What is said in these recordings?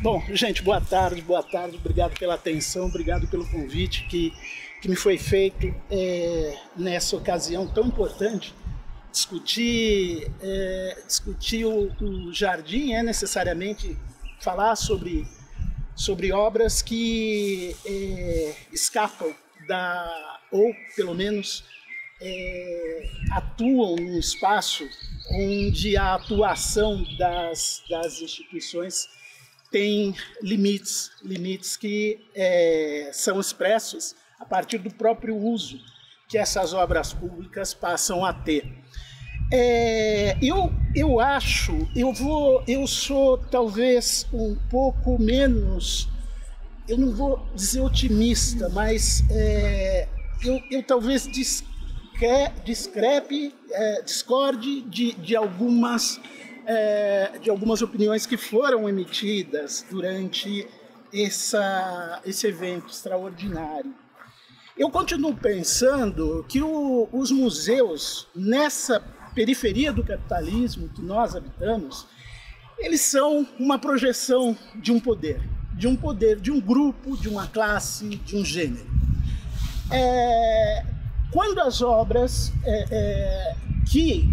Bom, gente, boa tarde, obrigado pela atenção, obrigado pelo convite que me foi feito nessa ocasião tão importante. Discutir o jardim é necessariamente falar sobre obras que escapam ou pelo menos atuam num espaço onde a atuação das instituições tem limites que são expressos a partir do próprio uso que essas obras públicas passam a ter. Eu sou talvez um pouco menos, eu não vou dizer otimista, mas eu talvez discorde de algumas opiniões que foram emitidas durante esse evento extraordinário. Eu continuo pensando que os museus, nessa periferia do capitalismo que nós habitamos, eles são uma projeção de um poder, de um grupo, de uma classe, de um gênero. Quando as obras que,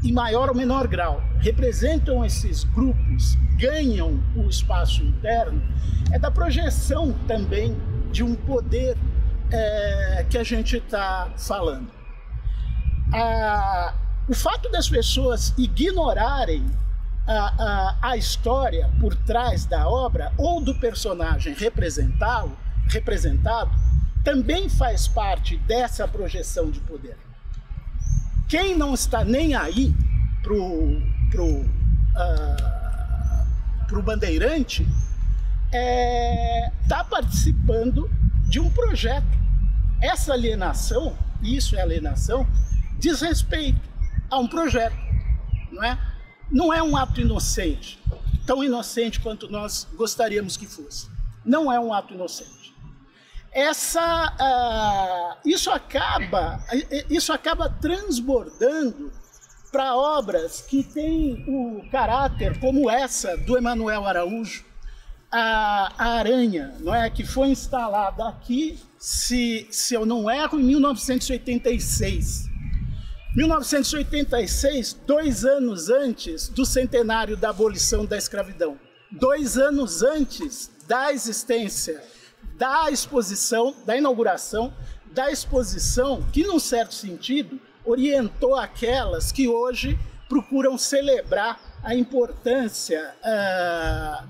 em maior ou menor grau, representam esses grupos, ganham o espaço interno, é da projeção também de um poder que a gente está falando. O fato das pessoas ignorarem a história por trás da obra ou do personagem representado também faz parte dessa projeção de poder. Quem não está nem aí pro bandeirante está participando de um projeto. Essa alienação, isso é alienação, diz respeito a um projeto, não é? Não é um ato inocente, tão inocente quanto nós gostaríamos que fosse. Não é um ato inocente. Isso acaba transbordando para obras que têm o caráter como essa do Emanuel Araújo, a Aranha, não é? Que foi instalada aqui, se eu não erro, em 1986. 1986, 2 anos antes do centenário da abolição da escravidão. 2 anos antes da existência da exposição, da inauguração da exposição, que, num certo sentido, orientou aquelas que hoje procuram celebrar a importância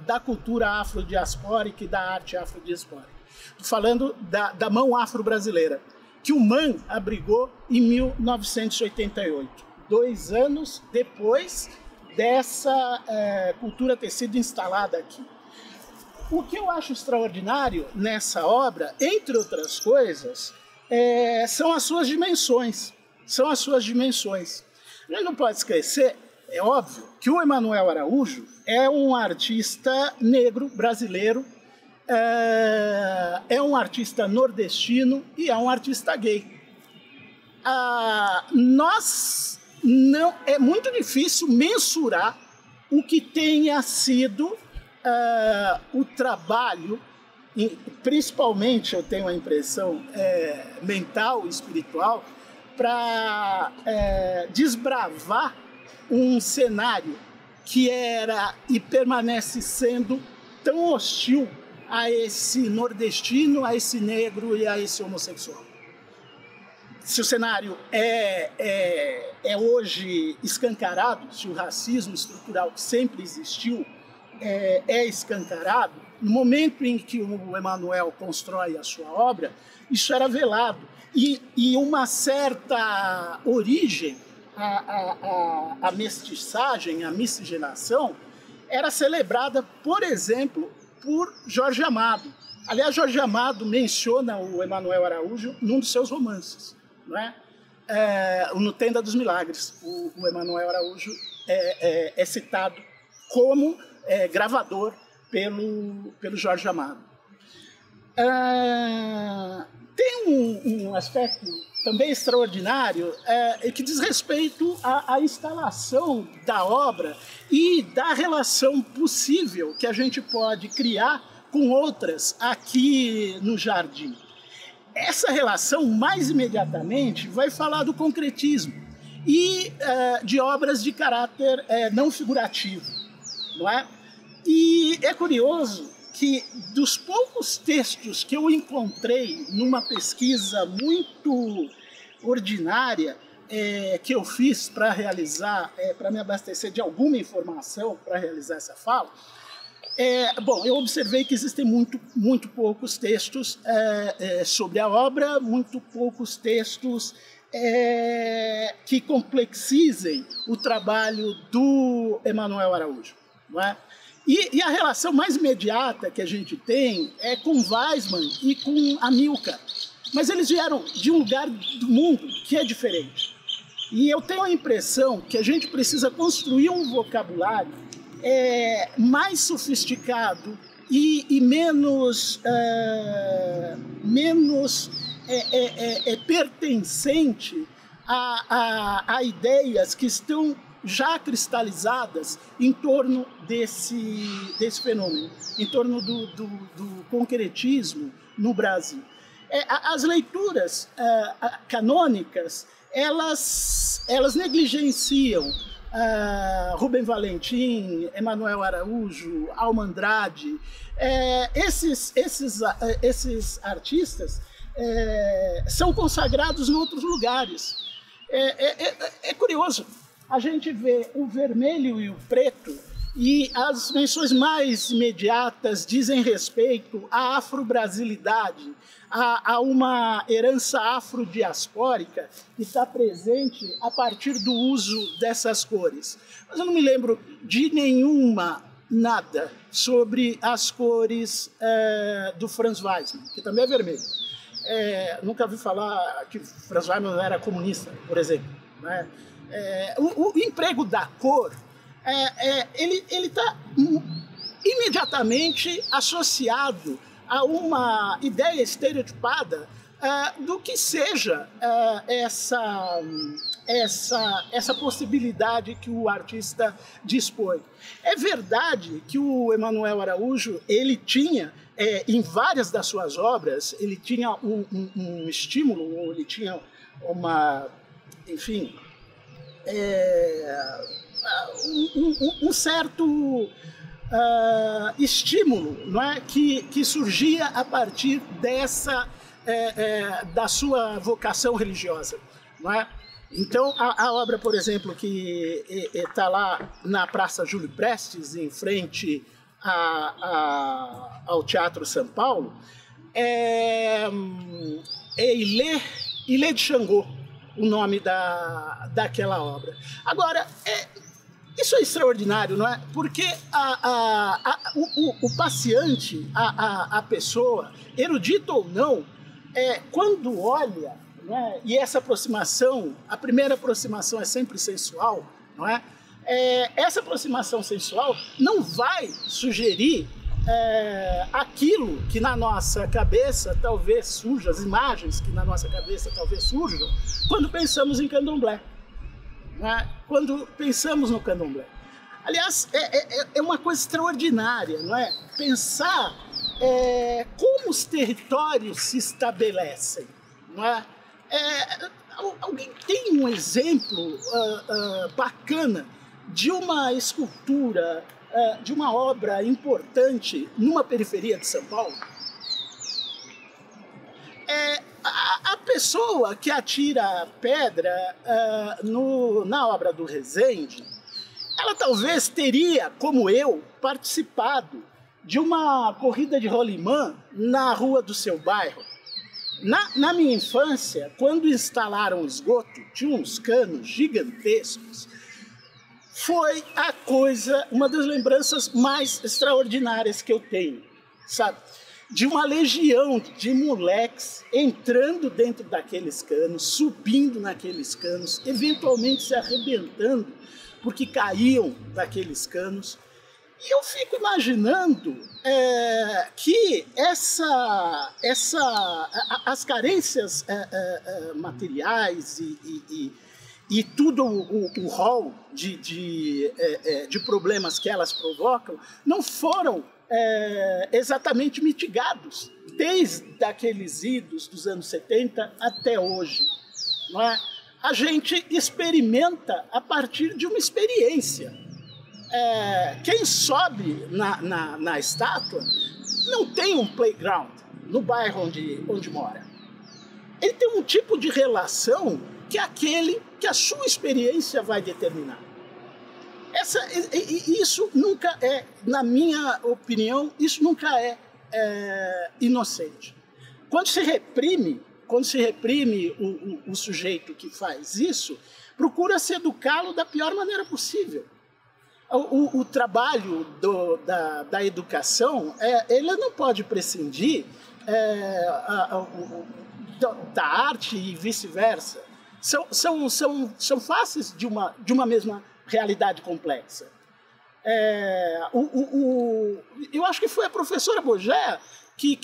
da cultura afrodiaspórica e da arte afrodiaspórica. Estou falando da mão afro-brasileira, que o MAN abrigou em 1988, 2 anos depois dessa cultura ter sido instalada aqui. O que eu acho extraordinário nessa obra, entre outras coisas, são as suas dimensões. A gente não pode esquecer, é óbvio, que o Emanuel Araújo é um artista negro brasileiro, é um artista nordestino e é um artista gay. É muito difícil mensurar o que tenha sido o trabalho, principalmente, eu tenho a impressão, mental e espiritual, para desbravar um cenário que era e permanece sendo tão hostil a esse nordestino, a esse negro e a esse homossexual. Se o cenário é hoje escancarado, se o racismo estrutural que sempre existiu é escancarado, no momento em que o Emanuel constrói a sua obra, isso era velado. E uma certa origem, a mestiçagem, a miscigenação, era celebrada, por exemplo, por Jorge Amado. Aliás, Jorge Amado menciona o Emanuel Araújo num dos seus romances, não é? No Tenda dos Milagres. O Emanuel Araújo é citado como gravador pelo Jorge Amado. Tem um aspecto também extraordinário que diz respeito à instalação da obra e da relação possível que a gente pode criar com outras aqui no jardim. Essa relação, mais imediatamente, vai falar do concretismo e de obras de caráter não figurativo, não é? E é curioso que dos poucos textos que eu encontrei numa pesquisa muito ordinária que eu fiz para realizar, para me abastecer de alguma informação para realizar essa fala, bom, eu observei que existem muito poucos textos sobre a obra, muito poucos textos que complexizem o trabalho do Emanuel Araújo, não é? E a relação mais imediata que a gente tem é com Weismann e com Amilcar. Mas eles vieram de um lugar do mundo que é diferente. E eu tenho a impressão que a gente precisa construir um vocabulário mais sofisticado e menos pertencente a ideias que estão já cristalizadas em torno desse fenômeno, em torno do concretismo no Brasil. As leituras canônicas, elas negligenciam Rubem Valentim, Emanuel Araújo, Alma Andrade. Esses artistas são consagrados em outros lugares. É curioso. A gente vê o vermelho e o preto, e as menções mais imediatas dizem respeito à afro-brasilidade, a uma herança afrodiaspórica que está presente a partir do uso dessas cores. Mas eu não me lembro de nada sobre as cores do Franz Weismann, que também é vermelho. Nunca ouvi falar que Franz Weismann era comunista, por exemplo, né? O emprego da cor, ele está imediatamente associado a uma ideia estereotipada do que seja essa possibilidade que o artista dispõe. É verdade que o Emanuel Araújo, ele tinha, em várias das suas obras, ele tinha um estímulo, ou ele tinha enfim, um certo estímulo, não é? que surgia a partir da sua vocação religiosa, não é? Então, a obra, por exemplo, que está lá na Praça Júlio Prestes, em frente ao Teatro São Paulo, é Ilê de Xangô, o nome daquela obra. Agora, isso é extraordinário, não é? Porque o passeante, a pessoa, erudita ou não, quando olha, não é? E essa aproximação, a primeira aproximação é sempre sensual, não é? Essa aproximação sensual não vai sugerir aquilo que na nossa cabeça talvez surja, as imagens que na nossa cabeça talvez surjam, quando pensamos em candomblé, né? Quando pensamos no candomblé. Aliás, é uma coisa extraordinária, não é? Pensar como os territórios se estabelecem, não é? Alguém tem um exemplo bacana de uma escultura, de uma obra importante numa periferia de São Paulo? A pessoa que atira pedra na obra do Rezende, ela talvez teria, como eu, participado de uma corrida de rolimã na rua do seu bairro. Na minha infância, quando instalaram o esgoto, tinha uns canos gigantescos. Foi uma das lembranças mais extraordinárias que eu tenho, sabe? De uma legião de moleques entrando dentro daqueles canos, subindo naqueles canos, eventualmente se arrebentando porque caíam daqueles canos. E eu fico imaginando que as carências materiais e tudo o rol de problemas que elas provocam não foram exatamente mitigados desde aqueles idos dos anos 70 até hoje. Não é? A gente experimenta a partir de uma experiência. Quem sobe na estátua não tem um playground no bairro onde mora. Ele tem um tipo de relação que é aquele que a sua experiência vai determinar. Isso nunca é, na minha opinião, isso nunca é inocente. Quando se reprime o sujeito que faz isso, procura-se educá-lo da pior maneira possível. O trabalho da educação, ele não pode prescindir da arte e vice-versa. São faces de uma mesma realidade complexa. Eu acho que foi a professora Bogea que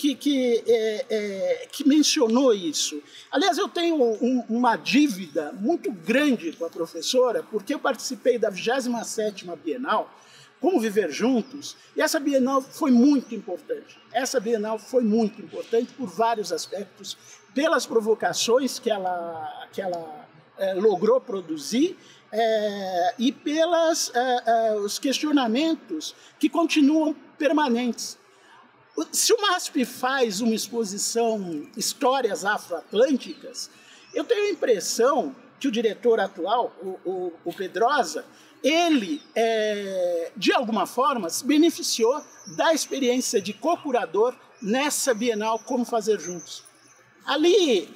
mencionou isso. Aliás, eu tenho uma dívida muito grande com a professora, porque eu participei da 27ª Bienal, Como Viver Juntos, e essa Bienal foi muito importante. Essa Bienal foi muito importante por vários aspectos, pelas provocações que ela logrou produzir, e pelos os questionamentos que continuam permanentes. Se o MASP faz uma exposição Histórias Afroatlânticas, eu tenho a impressão que o diretor atual, o Pedrosa, ele, de alguma forma, se beneficiou da experiência de co-curador nessa Bienal Como Fazer Juntos. Ali,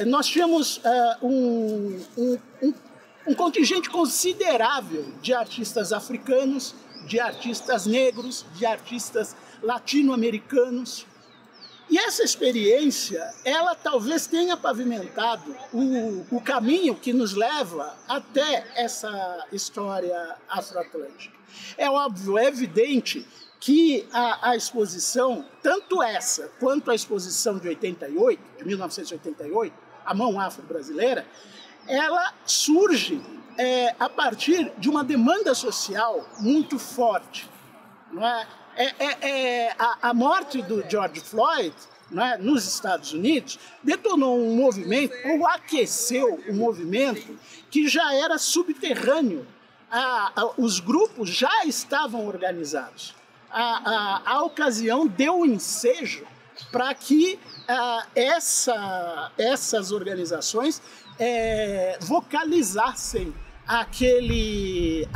nós tínhamos um contingente considerável de artistas africanos, de artistas negros, de artistas latino-americanos. E essa experiência, ela talvez tenha pavimentado o caminho que nos leva até essa história afroatlântica. É óbvio, é evidente que a exposição, tanto essa quanto a exposição de 1988, A Mão Afro-Brasileira, ela surge a partir de uma demanda social muito forte. Não é? A morte do George Floyd, né, nos Estados Unidos detonou um movimento, ou aqueceu um movimento que já era subterrâneo. Os grupos já estavam organizados. A ocasião deu um ensejo para que essas organizações vocalizassem aquele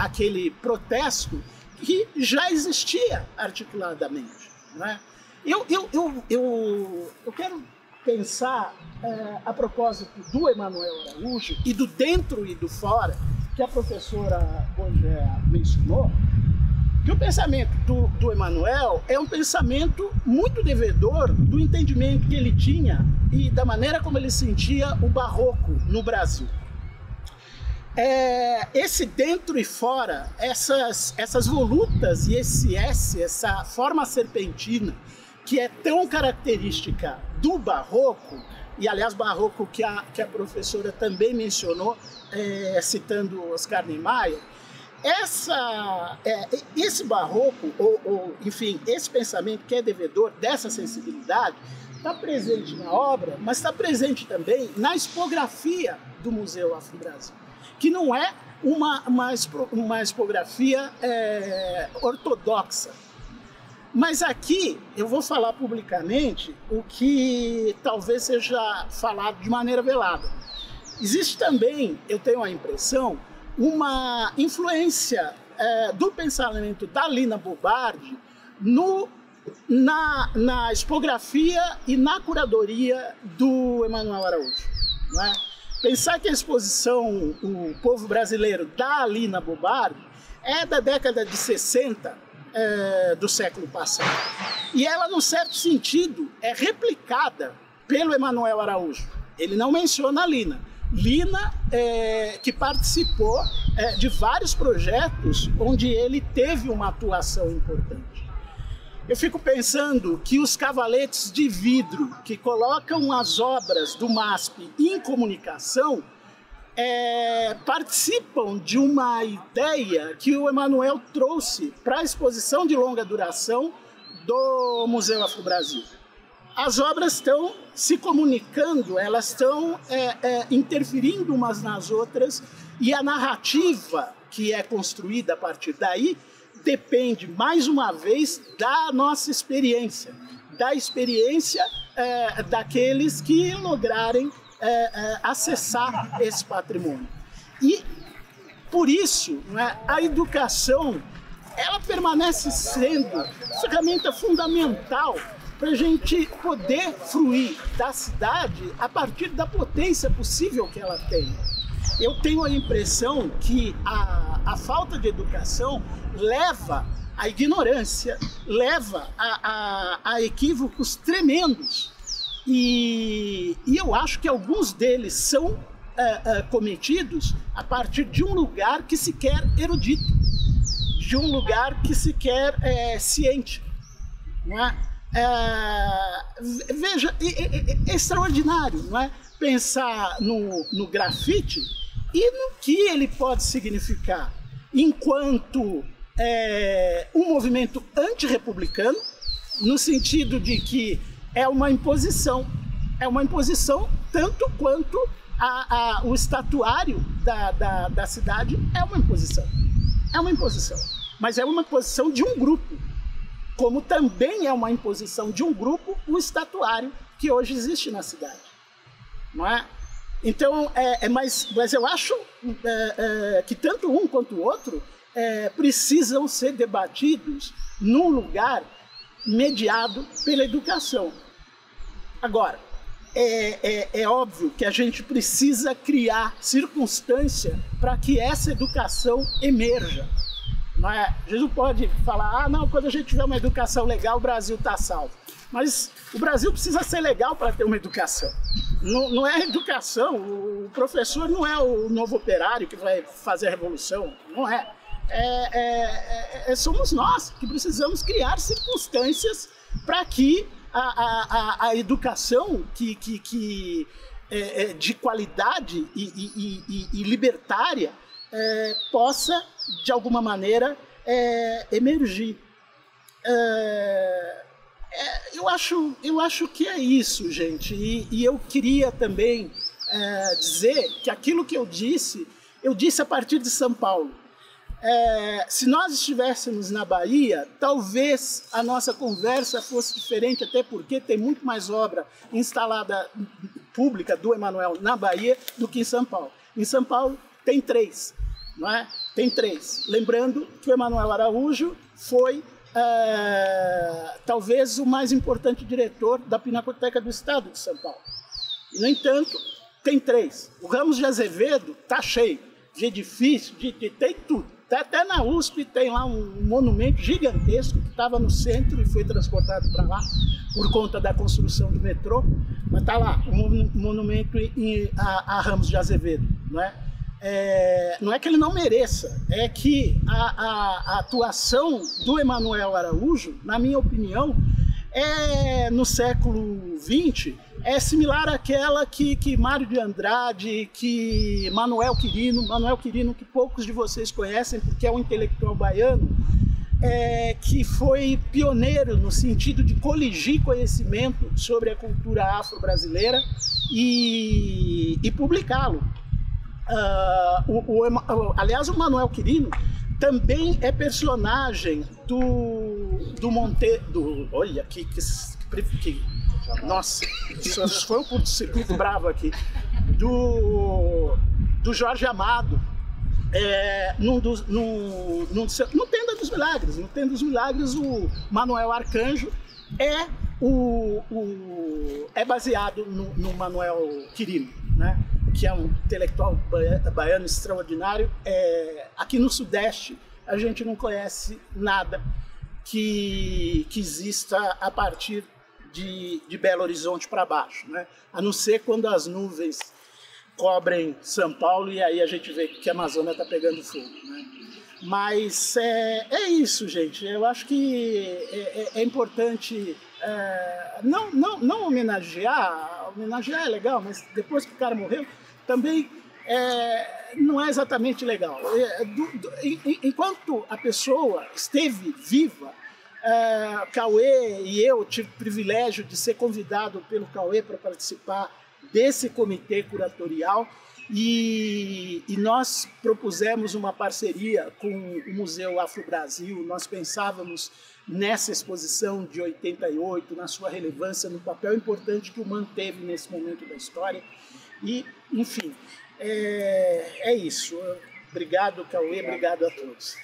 protesto que já existia articuladamente. Né? Eu quero pensar, a propósito do Emanuel Araújo e do dentro e do fora, que a professora Bogea mencionou, que o pensamento do Emanuel é um pensamento muito devedor do entendimento que ele tinha e da maneira como ele sentia o barroco no Brasil. Esse dentro e fora, essas volutas e essa forma serpentina que é tão característica do barroco, e aliás barroco que a professora também mencionou, citando Oscar Niemeyer, esse barroco, enfim, esse pensamento que é devedor dessa sensibilidade, está presente na obra, mas está presente também na expografia do Museu Afro-Brasil, que não é uma expografia ortodoxa. Mas aqui eu vou falar publicamente o que talvez seja falado de maneira velada. Existe também, eu tenho a impressão, uma influência do pensamento da Lina Bobardi na expografia e na curadoria do Emanuel Araújo. Não é? Pensar que a exposição O Povo Brasileiro, da Lina Bobardi, é da década de 60 do século passado. E ela, num certo sentido, é replicada pelo Emanuel Araújo. Ele não menciona a Lina. Lina, que participou de vários projetos onde ele teve uma atuação importante. Eu fico pensando que os cavaletes de vidro que colocam as obras do MASP em comunicação participam de uma ideia que o Emanuel trouxe para a exposição de longa duração do Museu Afro-Brasil. As obras estão se comunicando, elas estão interferindo umas nas outras, e a narrativa que é construída a partir daí depende, mais uma vez, da nossa experiência, da experiência daqueles que lograrem acessar esse patrimônio. E, por isso, né, a educação ela permanece sendo ferramenta fundamental para a gente poder fruir da cidade a partir da potência possível que ela tem. Eu tenho a impressão que a falta de educação leva à ignorância, leva a equívocos tremendos. E eu acho que alguns deles são cometidos a partir de um lugar que se quer erudito, de um lugar que se quer ciente. Não é? Veja, é extraordinário, não é? Pensar no grafite e no que ele pode significar enquanto um movimento antirrepublicano, no sentido de que é uma imposição tanto quanto o estatuário da cidade é uma imposição, mas é uma imposição de um grupo, como também é uma imposição de um grupo o estatuário que hoje existe na cidade, não é? Então, mas eu acho que tanto um quanto o outro precisam ser debatidos num lugar mediado pela educação. Agora, é óbvio que a gente precisa criar circunstância para que essa educação emerja. Não é? A gente não pode falar, não, quando a gente tiver uma educação legal, o Brasil está salvo. Mas o Brasil precisa ser legal para ter uma educação. Não é educação, o professor não é o novo operário que vai fazer a revolução, não é. Somos nós que precisamos criar circunstâncias para que a educação de qualidade e libertária possa, de alguma maneira, emergir. Eu acho que é isso, gente. E eu queria também dizer que aquilo que eu disse a partir de São Paulo. Se nós estivéssemos na Bahia, talvez a nossa conversa fosse diferente, até porque tem muito mais obra instalada pública do Emanuel na Bahia do que em São Paulo. Em São Paulo tem 3, não é? Tem 3. Lembrando que o Emanuel Araújo foi talvez o mais importante diretor da Pinacoteca do Estado de São Paulo. E, no entanto, tem 3. O Ramos de Azevedo está cheio de edifício, tem tudo. Até na USP tem lá um monumento gigantesco que estava no centro e foi transportado para lá por conta da construção do metrô, mas está lá, um monumento a Ramos de Azevedo, não é? Não é que ele não mereça, é que a atuação do Emanuel Araújo, na minha opinião, no século XX, é similar àquela que Mário de Andrade, que Manuel Quirino, que poucos de vocês conhecem, porque é um intelectual baiano, que foi pioneiro no sentido de coligir conhecimento sobre a cultura afro-brasileira e publicá-lo. Aliás, o Manuel Quirino também é personagem do Monteiro. Olha, nossa, isso foi um curto-circuito bravo aqui. Do Jorge Amado, no Tenda dos Milagres. No Tenda dos Milagres, o Manuel Arcanjo é baseado no Manuel Quirino, né? Que é um intelectual baiano extraordinário. Aqui no Sudeste, a gente não conhece nada que exista a partir de Belo Horizonte para baixo, né? A não ser quando as nuvens cobrem São Paulo e aí a gente vê que a Amazônia está pegando fogo, né? Mas é isso, gente. Eu acho que é importante não homenagear. Homenagear é legal, mas depois que o cara morreu, também não é exatamente legal. Enquanto a pessoa esteve viva, Cauê e eu tive o privilégio de ser convidado pelo Cauê para participar desse comitê curatorial. E nós propusemos uma parceria com o Museu Afro-Brasil. Nós pensávamos nessa exposição de 88, na sua relevância, no papel importante que o MAN teve nesse momento da história. E, enfim, é isso. Obrigado, Cauê, obrigado a todos.